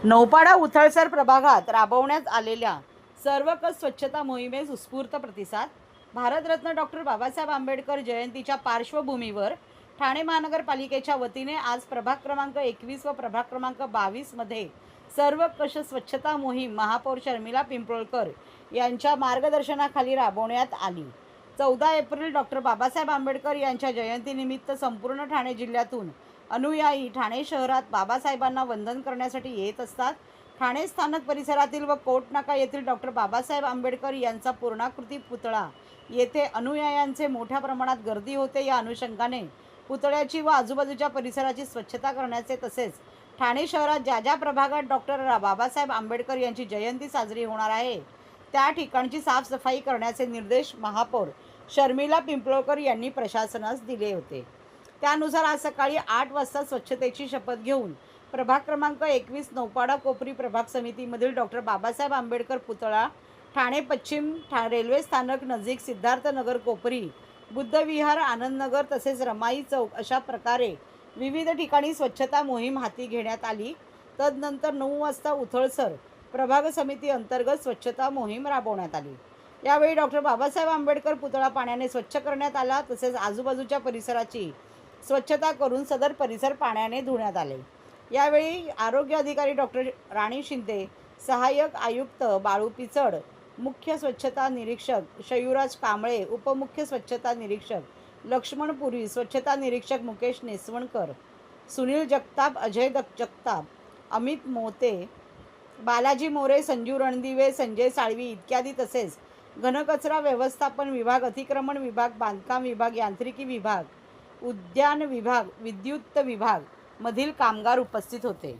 नौपाडा उथळसर प्रभागात राबवण्यात आलेल्या सर्वकष स्वच्छता मोहिमेस उत्स्फूर्त प्रतिसाद. भारतरत्न डॉक्टर बाबासाहेब आंबेडकर जयंतीच्या पार्श्वभूमीवर ठाणे महानगरपालिकेच्या वतीने आज प्रभाग क्रमांक 21 व प्रभाग क्रमांक 22 मध्ये सर्वकष स्वच्छता मोहीम महापौर शर्मिला पिंपळकर यांच्या मार्गदर्शनाखाली राबवण्यात आली. 14 एप्रिल डॉक्टर बाबासाहेब आंबेडकर यांच्या जयंतीनिमित्त संपूर्ण ठाणे जिल्ह्यातून अनुयायी ठाणे शहरात बाबासाहेबांना वंदन करण्यासाठी येत असतात. ठाणे स्थानक परिसरातील व कोट नाका येथील डॉक्टर बाबासाहेब आंबेडकर यांचा पूर्णाकृती पुतळा येथे अनुयायांचे मोठ्या प्रमाणात गर्दी होते. या अनुषंगाने पुतळ्याची व आजूबाजूच्या परिसराची स्वच्छता करण्याचे तसेच ठाणे शहरात ज्या ज्या प्रभागात डॉक्टर बाबासाहेब आंबेडकर यांची जयंती साजरी होणार आहे त्या ठिकाणची साफसफाई करण्याचे निर्देश महापौर शर्मिला पिंपळकर यांनी प्रशासनास दिले होते. त्यानुसार आज सकाळी 8 वाजता स्वच्छतेची शपथ घेऊन प्रभाग क्रमांक 21 नौपाडा कोपरी प्रभाग समितीमधील डॉक्टर बाबासाहेब आंबेडकर पुतळा, ठाणे पश्चिम रेल्वे स्थानक नजीक सिद्धार्थनगर कोपरी, बुद्धविहार, आनंदनगर तसेच रमाई चौक अशा प्रकारे विविध ठिकाणी स्वच्छता मोहीम हाती घेण्यात आली. तदनंतर 9 वाजता उथळसर प्रभाग समिती अंतर्गत स्वच्छता मोहीम राबवण्यात आली. यावेळी डॉक्टर बाबासाहेब आंबेडकर पुतळा पाण्याने स्वच्छ करण्यात आला तसेच आजूबाजूच्या परिसराची स्वच्छता करून सदर परिसर पाण्याने धुण्यात आले. यावेळी आरोग्य अधिकारी डॉक्टर राणी शिंदे, सहाय्यक आयुक्त बाळू पिचड, मुख्य स्वच्छता निरीक्षक शयूराज कांबळे, उपमुख्य स्वच्छता निरीक्षक लक्ष्मण पुरी, स्वच्छता निरीक्षक मुकेश नेसवणकर, सुनील जगताप, अजय जगताप, अमित मोते, बालाजी मोरे, संजू रणदिवे, संजय साळवी इत्यादी तसेच घनकचरा व्यवस्थापन विभाग, अतिक्रमण विभाग, बांधकाम विभाग, यांत्रिकी विभाग, उद्यान विभाग, विद्युत विभाग मधील कामगार उपस्थित होते.